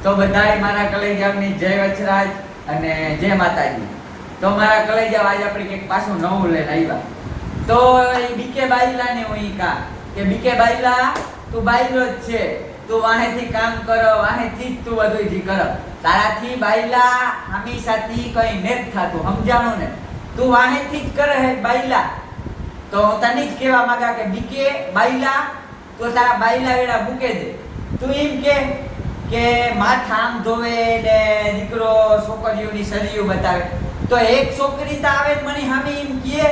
તો બધાય મારા કલેજાની જય વચરાજ અને જય માતાજી। તો મારા કલેજા આજ આપણે એક પાછું નવું લઈને આવ્યા। તો એ બીકે બાઈલા ને હું કા કે બીકે બાઈલા તું બાઈલો જ છે, તું વાહેથી કામ કરો, વાહેથી જ તું બધું જી કરો, તારાથી બાઈલા હંમેશાથી કઈ નેત થાતું, સમજાણું ને? તું વાહેથી જ કરે હે બાઈલા। તો હું તને જ કહેવા માંગા કે બીકે બાઈલા તો તારા બાઈલા વેડા મૂકે દે। તું એમ કે માથા આમ ધોવે ને દીકરો છોકરીઓની શરીયું બતાવે, તો એક છોકરી તો આવે મને સામે એમ કહે,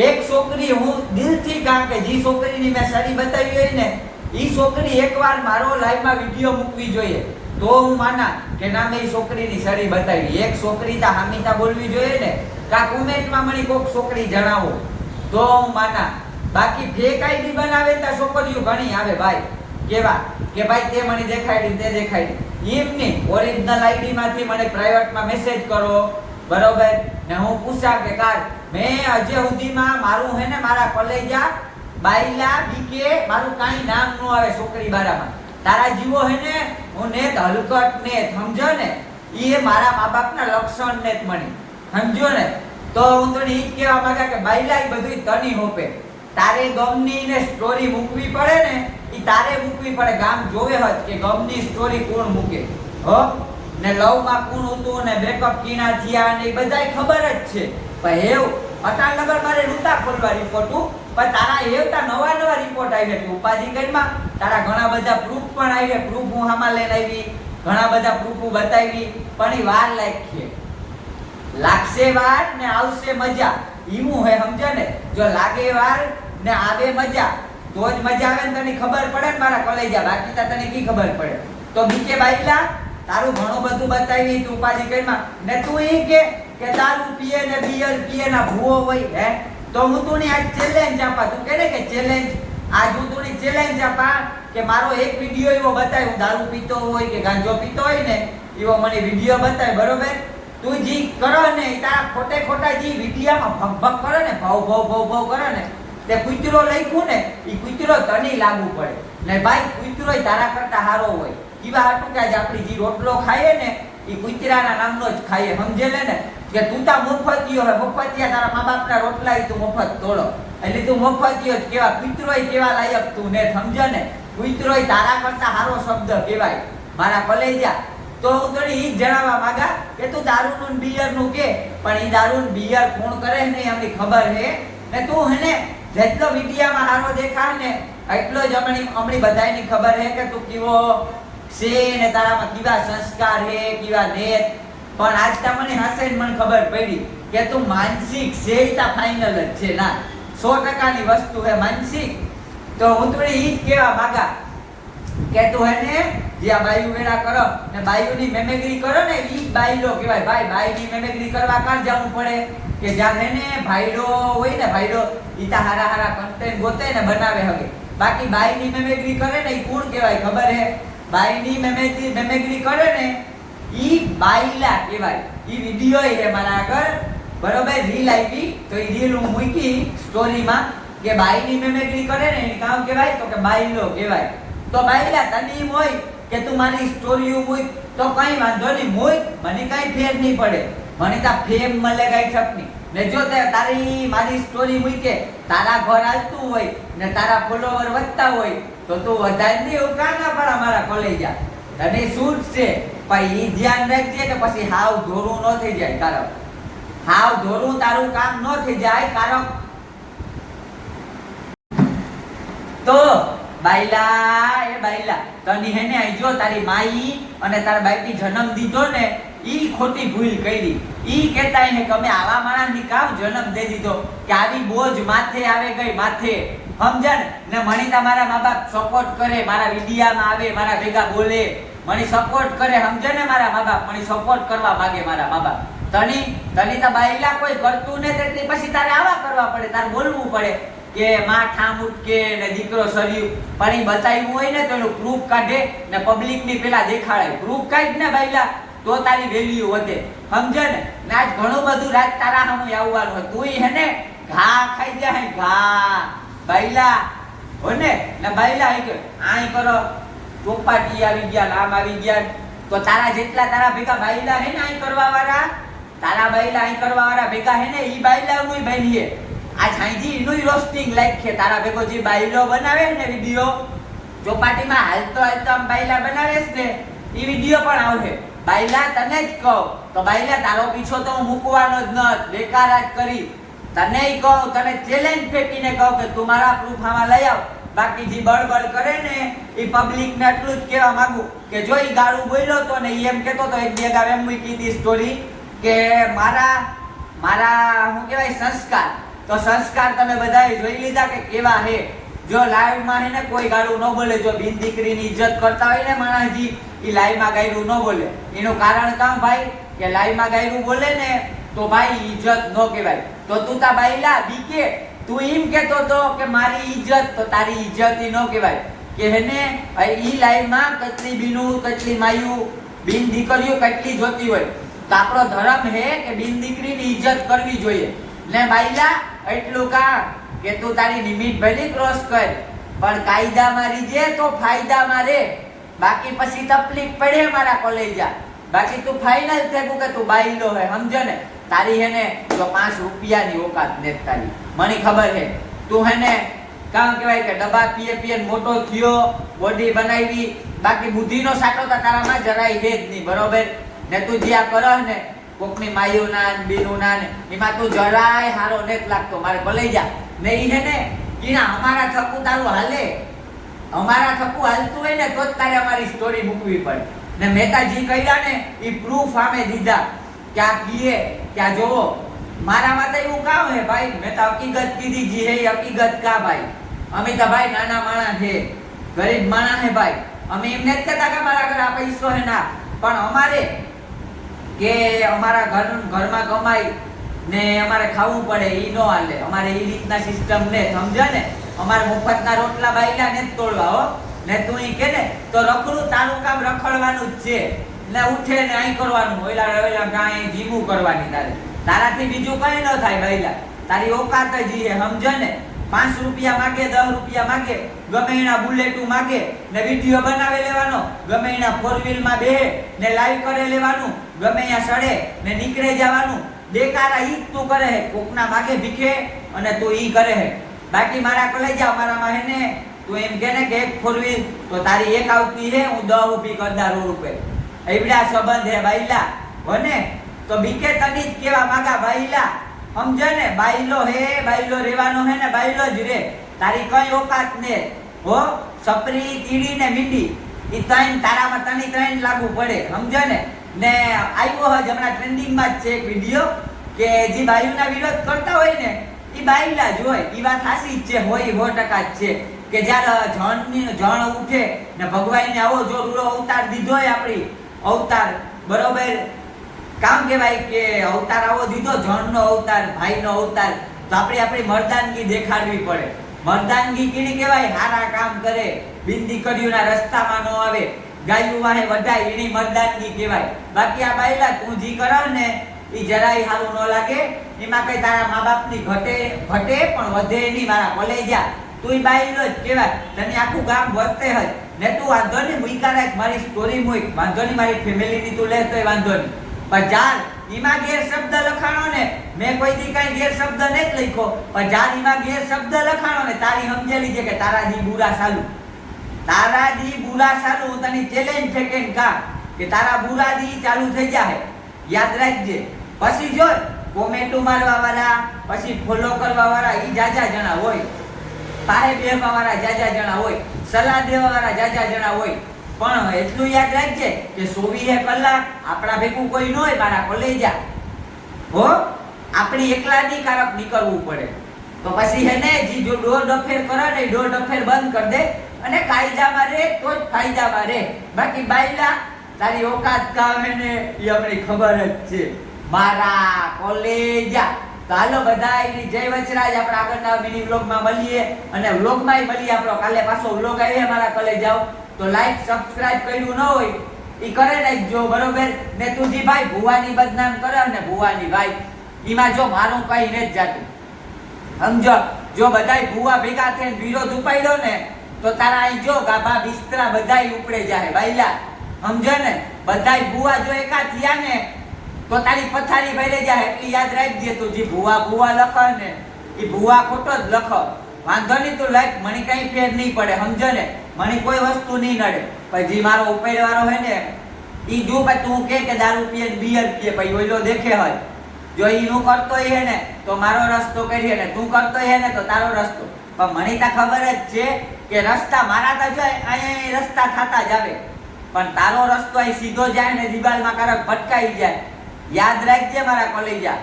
એક છોકરી હું દિલથી કામ કે જે છોકરીની મેં શરી બતાવી હોય ને એ છોકરી એકવાર મારો લાઈવમાં વિડીયો મૂકવી જોઈએ, તો હું માના કે ના મેં છોકરીની શરી બતાવી। એક છોકરી તો હામીતા બોલવી જોઈએ ને, કા કોમેન્ટમાં મને કોઈક છોકરી જણાવો તો હું માના। બાકી ફેક આઈડી બનાવે તો છોકરીઓ ઘણી આવે ભાઈ કેવા કે ભાઈ તે મને દેખાડી તે દેખાડી, એમ નહીં, ઓરિજિનલ આઈડી માંથી મને પ્રાઇવેટમાં મેસેજ કરો, બરોબર ને હું પૂછા કે કાર મેં હજે સુધીમાં મારું હે ને મારા કલેજા બાઈલા બીકે મારું કાઈ નામ ન આવે છોકરી બારામાં। તારા જીવો હે ને હું નેત હલકટ નેત, સમજો ને? એ મારા મા બાપના લક્ષણ નેત મને, સમજો ને? તો હું તને ઈ કહેવા માંગા કે બાઈલા ઈ બધું તની હોપે, તારે ગમની ને સ્ટોરી મૂકવી પડે ને ઈ તારે મૂકવી પડે। ગામ જોવે હત કે ગમની સ્ટોરી કોણ મૂકે હો, ને લવ માં કોણ હતું ને બ્રેકઅપ કીના થયા ને એ બધાય ખબર જ છે। પણ હેવ અટાનગર મારે રૂતા ખોલવા રિપોર્ટ, પણ તારા હેવતા નવા રિપોર્ટ આવી છે ઉપાધિ કરીમાં, તારા ઘણા બધા પ્રૂફ પણ આવી, પ્રૂફ હું હામાં લઈને આવી, ઘણા બધા પ્રૂફ બતાવી, પણ ઈ વાર લાગશે, લાગશે વાર ને આવશે મજા, ઈમું હે, સમજે ને? જો લાગે વાર ને આવે મજા તો જ મજા આવે ને તને ખબર પડે ને મારા કલેજા, બાકી તો તને કી ખબર પડે? તો બીકે બાઈલા તારું ઘણું બધું બતાવી તું ઉપાધિ કરીમાં ને તું એ કે દારૂ પીએ ને બિયર પીએ ના ભૂવો હોય હે, તો હું તું આજ ચેલેન્જ આપા, તું કહે ને કે ચેલેન્જ, આજ હું તું ચેલેન્જ આપા કે મારો એક વિડિયો એવો બતાય, હું દારૂ પીતો હોય કે ગાંજો પીતો હોય ને એવો મને વિડિયો બતાય, બરોબર? તું જી કરો ને તારા ખોટે ખોટા જી વિડિયામાં ભગ કરે ને ભાવ કરે ને, તે કૂતરો લખ્યું ને ઈ કૂતરો તને લાગુ પડે ને ભાઈ, કૂતરો તારા કરતા હારો હોય। ઈવા હાટું કે આજ આપણી જી રોટલો ખાઈએ ને ઈ કૂતરાના નામનો જ ખાઈએ, સમજે ને? કે તું તા મફતિયો હે, મફતિયા તારા મા બાપના રોટલા ઈ તું મફત તોડો, એટલે તું મફતિયો જ કેવા, કૂતરોય કેવા લાયક તું ને, સમજે ને? કૂતરોય તારા કરતા હારો શબ્દ કહેવાય મારા કલેજા। તો હું તને ઈ જણાવવા માંગા કે તું દારૂનું બિયરનું કે, પણ ઈ દારૂ બિયર કોણ કરે ને અમને ખબર હે ને, તું હે ને જેટલો વિડિયામાં હારો દેખાય ને એટલો જ અમણી બધાયની ખબર હે કે તું કેવો છે ને તારામાં કેવા સંસ્કાર હે, કેવા નેત। પણ આજ તા મને હાસેન મને ખબર પડી કે તું માનસિક છે તા ફાઇનલ જ છે ના, 100% ની વસ્તુ હે માનસિક। તો હું તને ઈ જ કહેવા માંગા કે તું હે ને જે આ બાયુ વેડા કરો ને બાયુની મેમેગરી કરો ને ઈ બાયલો કહેવાય ભાઈ। બાયની મેમેગરી કરવા કાં જવું પડે કે જ્યાં હે ને ભાઈડો હોય ને, ભાઈડો ઈ તા હારા કન્ટેન્ટ ગોતે ને બનાવે હવે, બાકી બાયની મેમેગરી કરે ને ઈ કોણ કહેવાય ખબર હે? બાયની મેમેગરી કરે ને ઈ બાયલા કહેવાય। ઈ વિડિયો હે મારા આગળ, બરોબર? રીલ આવી તો ઈ રીલ હું મૂકી સ્ટોરીમાં કે બાયની મેમેગરી કરે ને ઈ કામ કહેવાય તો કે બાયલો કહેવાય। તો બાયલા તને એમ હોય કે તું મારી સ્ટોરી મૂક તો કઈ વાંધો નહીં, મૂક, મને કઈ ફેર નહીં પડે, મને તા ફેમ મળે કઈ છપની ને। જો તારી મારી સ્ટોરી મૂકે તારા ઘર આવતું હોય ને તારા ફોલોવર વધતા હોય તો તું વધારે નહીં એવું કાં ના પડે મારા કલેજા, તને શૂટ છે। પણ ઈ ધ્યાન રાખજે કે પછી હાવ ધોરું ન થઈ જાય તારો, હાવ ધોરું તારું કામ ન થઈ જાય કારણ। તો બાઈલા એ બાઈલા તને હે ને આઈ જો તારી માઈ અને તારા બાઈની જન્મ દીધો ને ઈ ખોટી ભૂલ કરી। ઈ કહેતા હે કે અમે આવા માણસની કામ જન્મ દે દીધો કે આવી બોજ માથે આવે ગઈ માથે, સમજણ ને? મને તમારા મા બાપ સપોર્ટ કરે, મારા વિડિયામાં આવે, મારા ભેગા બોલે, મને સપોર્ટ કરે, સમજે ને? મારા મા બાપ મને સપોર્ટ કરવા માંગે મારા મા બાપ। તને તા બાઈલા કોઈ કરતું ને એટલે પછી તારે આવા કરવા પડે, તારે બોલવું પડે કે માં ઠામ ઉટકે ને દીકરો સર્યું, પણ ઈ બતાવ્યું હોય ને તો એનું પ્રૂફ કાઢે ને પબ્લિક ની પેલા દેખાડે, પ્રૂફ કાઢ ને બાઈલા તો તારી વેલ્યુ વધે, સમજે ને? ને આજ ઘણું બધું રાત તારા સામે આવવાનું હોય, તું હે ને ઘા ખાઈ જાય, ઘા બાઈલા હો ને બાઈલા આઈ કરો ચોપાટી આવી ગયા, આમ આવી ગયા, તો તારા જેટલા તારા ભેગા બાયલા હે ને અહીં કરવા વાળા, તારા બાયલા અહીં કરવા વાળા ભેગા હે ને ઈ બાયલા નું બનીએ આ છાઈજી ઈનું રોસ્ટિંગ લાઈક છે. તારા ભેગો જે બાયલો બનાવે ને વિડિયો ચોપાટીમાં હાલતો આમ બાયલા બનાવેસ ને ઈ વિડિયો પણ આવશે. બાયલા તને જ કહું તો બાયલા તારો પીછો તો હું મૂકવાનો જ ન, બેકાર જ કરી તને કહું, તને ચેલેન્જ ફેંકીને કહું કે તું મારા પ્રૂફ આમાં લઈ આવ. બાકી જે બળબડ કરે ને એ પબ્લિક ને એટલું જ કહેવા માંગુ કે જો ઈ ગાળું બોલ્યો તો ને ઈ એમ કહેતો તો એક બે ગાવ એમ મૂકી હતી સ્ટોરી કે મારા શું કહેવાય સંસ્કાર, તો સંસ્કાર તમે બધાએ જોઈ લીધા કે કેવા હે. જો લાઈવ માં હે ને કોઈ ગાળું ન બોલે, જો બિન દીકરીની ઇજ્જત કરતા હોય ને માણસજી ઈ લાઈવ માં ગાયરું ન બોલે. એનું કારણ કામ ભાઈ કે લાઈવ માં ગાયરું બોલે ને તો ભાઈ ઇજ્જત ન કહેવાય. તો તું તા બાયલા બીકે તું એમ કહેતો તો કે મારી ઇજ્જત, તો તારી ઇજ્જત ઈ ન કહેવાય કે હેને ઈ લાઈવ માં કેટલી બીનું કેટલી માયું બિન દીકરીઓ કેટલી જોતી હોય. તો આપણો ધર્મ હે કે બિન દીકરીની ઇજ્જત કરવી જોઈએ ને બાયલા એટલું કા કે તું તારી લિમિટ ભલી ક્રોસ કર પણ કાયદામાં રીજે તો ફાયદામાં રે. બાકી પછી તકલીફ પડે મારા કોલેજા. બાકી તું ફાઇનલ થેગું કે તું બાયલો હે સમજે ને. તારી હે ને જો 5 રૂપિયાની ઓકાત ને તારી મને ખબર હે. તું હે ને કામ કહેવાય કે ડબ્બા પીએ મોટો થયો, બોડી બનાવી, બાકી બુદ્ધિનો સાટો તો તારામાં જરાય હે જ નહીં, બરોબર ને. તું જે આ કરહ ને કોકની માયું ના બીનું ના ને એમાં તું જરાય હારો નેક લાગતો મારે કોલેજા ને. ઈ હે ને કીના અમારા થકું તારું હાલે, અમારા થકું હાલતું હોય ને તો જ તારે અમારી સ્ટોરી મૂકવી પડે ને. મહેતાજી કહ્યા ને ઈ પ્રૂફ આમે દીધા ક્યાં કીએ ક્યાં જોવો. મારામાં તો એવું કામ હે ભાઈ, મેં તો હકીકત કીધી જી હે હકીકત કા ભાઈ. અમે તો ભાઈ નાના માણસ હે, ગરીબ માણસ હે ભાઈ. અમે એમ નથી કહેતા કે મારા ઘરે આ પૈસો હે ના, પણ અમારે કે અમારા ઘરમાં કમાઈ ને અમારે ખાવું પડે ઈ નો હાલે. અમારે ઈ રીતના સિસ્ટમ ને સમજે ને. અમારે મફતના રોટલા બાયલા ને તોડવા હો ને. તું ઈ કે ને તો રખડું તારું કામ રખડવાનું જ છે ને. ઉઠે ને અહીં કરવાનું, ઓલા ગાય જીમું કરવાની. તારાથી બીજું કઈ ન થાય બાયલા. તારી ઓકાત જ ઈ હે સમજે ને. 5 રૂપિયા માગે 10 રૂપિયા માગે, ગમે એના બુલેટું માગે ને વિડિયો બનાવી લેવાનો, ગમે એના 4 વ્હીલ માં બેહે ને લાઈવ કરે લેવાનું, ગમે ત્યાં સડે ને નીકળે જવાનું. બેકાર ઈ તું કરે હે. કોકના માગે ભીખે અને તું ઈ કરે હે. બાકી મારા કોલેજ જા મારામાં હે ને તું એમ કે ને કે એક 4 વ્હીલ તો તારી એક આવતી હે, હું 10 ઊભી કર દારૂ રૂપે. એવડા સંબંધ હે બાયલા હોને. તો બીકે તની જ કેવા માંગા બાયલા સમજે ને. બાયલો હે, બાયલો રહેવાનો હે ને બાયલો જ રે. તારી કઈ ઓકાત ને હો. સપરી કીડી ને મીંડી ઈ ત્રણ તારામાં ત્રણ લાગુ પડે સમજે ને. ને આવ્યો હજ હમણાં ટ્રેન્ડિંગમાં જ છે એક વિડિયો કે જે બાયુના વિરોધ કરતા હોય ને ઈ બાયલા જ હોય. ઈ વાત સાચી જ છે, હોય 100% જ છે કે જ્યારે જણ ઉઠે ને ભગવાનને આવો જો રૂડો અવતાર દીધો હોય, આપણી અવતાર બરોબર કામ કહેવાય કે અવતાર આવો દીધો, જણનો અવતાર, ભાઈનો અવતાર, તો આપણી મર્દાનગી દેખાડવી પડે. મર્દાનગી કીની કહેવાય? હારા કામ કરે, બિન દીકરીઓના રસ્તામાં ન આવે, ગાયું વાહે વઢાય, એની મર્દાનગી કહેવાય. બાકી આ બાયલા તું જી કરાવ ને ઈ જરાય સારું ન લાગે. એમાં કઈ તારા મા બાપની ઘટે પણ વધે નહીં. મારા કોલેજા તું ઈ બાયલો જ કહેવાય. તને આખું ગામ વધતે હોય ને તું વાંધો નહીં મૂકા રાખ, મારી સ્ટોરી મૂક, વાંધો નહીં, મારી ફેમિલીની તું લે તોય વાંધો નહીં. પણ જાર ઈમાં ગેર શબ્દ લખાણો ને, મેં કોઈ દી કઈ ગેર શબ્દ નહીં લખ્યો, પણ જાર ઈમાં ગેર શબ્દ લખાણો ને તારી સમજેલી છે કે તારા દી બુરા સાલું, તારા દી બુરા સાલું. હું તને ચેલેન્જ ફેંકેન કા કે તારા બુરા દી ચાલુ થઈ જાય, યાદ રાખજે. પછી જો કોમેન્ટો મારવા વાળા, પછી ફોલો કરવા વાળા ઈ જાજા જણા હોય, પાહે બેહવા વાળા જાજા જણા હોય, સલાહ દેવા વાળા જાજા જણા હોય. પણ એટલું યાદ રાખજે કે 24 કલાક આપણા ભેગું કોઈ ન હોય. મારા કોલેજા હો, આપણી એકલાની કારક નીકળવું પડે. તો પછી હે ને જી જો ડોર ડફેર કરે ને ડોર ડફેર બંધ કરી દે અને કાયદામાં રહે તો જ ફાયદામાં રહે. બાકી બાયલા તારી ઓકાત કામ હે ને એ અમને ખબર જ છે મારા કોલેજા. તો હાલો બધા એની જય વચરાજ. આપણે આગળના મિની વ્લોગમાં મળીએ અને વ્લોગમાંય મળીએ. આપણો કાલે પાછો વ્લોગ આવે મારા કોલેજાઓ. તો લાઈક સબસ્ક્રાઇબ કર્યું ન હોય ઈ કરે નાખજો, બરોબર ને. તુજી ભાઈ ભુવાની બદનામ કરે ને ભુવાની ભાઈ, ઈમાં જો મારું કઈ ન જાતું સમજો. જો બધાય ભુવા ભેગા થઈને વિરોધ ઉપાડ્યો ને તો તારા અહીં જો ગાભા બિસ્તરા બધાય ઉપડે જાય બાયલા. સમજે ને? બધાય ભૂવા જો એકા થયા ને તો તારી પથારી ભરી જાય. એટલી યાદ રાખજે, તું જે ભૂવા લખે ને એ ભૂવા ખોટો જ લખ. વાંધો નહીં, તું લખ, મને કઈ ફેર નહીં પડે, સમજે ને? મને કોઈ વસ્તુ નહીં નડે. પણ જે મારો ઉપાય વાળો હોય ને ઈ જો ભાઈ તું કે દારૂ પીએ બિયર પીએ પછી ઓઈલો દેખે હોય, જો ઈ નું કરતો હે ને તો મારો રસ્તો કરીએ ને, તું કરતો હે ને તો તારો રસ્તો. પણ મને તો ખબર જ છે કે રસ્તા મારા તો જો અહીંયા રસ્તા થતા જ આવે, પણ તારો રસ્તો અહીં સીધો જાય ને દિવાલમાં કારક ભટકાઈ જાય. યાદ રાખજે મારા કલેજા,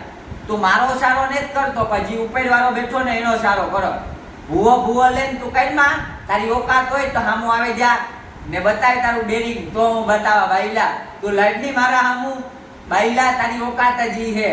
તું મારો સારો ને જ કરતો, પણ જે ઉપાડ વાળો બેઠો ને એનો સારો કરો. ભૂવો લઈને તું કઈ માં તારી ઓકાત હોય તો હામું આવે જા ને બતાય તારું ડેરિંગ, તો હું બતાવા બાઈલા. તું લડની મારા હામું બાઈલા, તારી ઓકાત જ ઈ હે.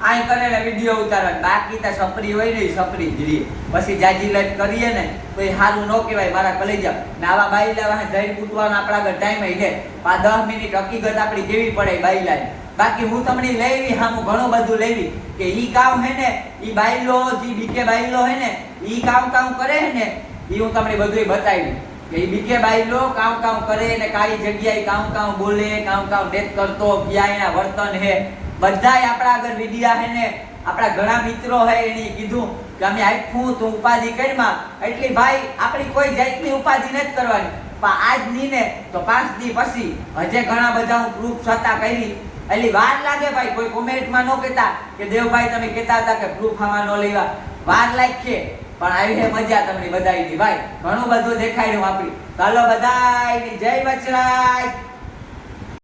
આઈ કરેલા વિડિયો ઉતારવા, બાકી તો સપરી હોય ને સપરી જ રહી. પછી જાજી લટ કરીએ ને તો એ સારું ન કહેવાય મારા કલેજા. ને આવા બાઈલા વાહ જઈ કૂટવાનો આપણા આગળ ટાઈમ હે, 10 મિનિટ હકીકત આપણી કેવી પડે બાઈલા. બાકી હું તમને લેવી હામું ઘણું બધું લેવી કે ઈ કામ હે ને ઈ બાઈલો જે બીકે બાઈલો હે ને ઈ કામ કરે હે ને ઈ હું તમને બધું બતાવી કે ઈ બીકે બાઈલો કામ કરે ને કાળી જગ્યાએ કામ બોલે, કામ ડેટ કરતો, ક્યાં એના વર્તન હે બધાય આપણા આગળ વિડિયા હે ને. આપણા ઘણા મિત્રો હે એને કીધું કે અમે આખું તું ઉપાધિ કરીમાં, એટલે ભાઈ આપણી કોઈ જાતની ઉપાધિ નથી કરવાની. પણ આજ ની ને તો 5 દી પછી હજે ઘણા બધા હું પ્રૂફ છતાં કરી. એટલે વાર લાગે ભાઈ, કોઈ કોમેન્ટમાં ન કહેતા કે દેવભાઈ તમે કહેતા હતા કે પ્રૂફ આમાં ન લેવા, વાર લાગે પણ આવી હે મજા તમને બધાની ભાઈ. ઘણું બધું દેખાડ્યું આપણી. ચાલો બધાયની જય વચરાજ.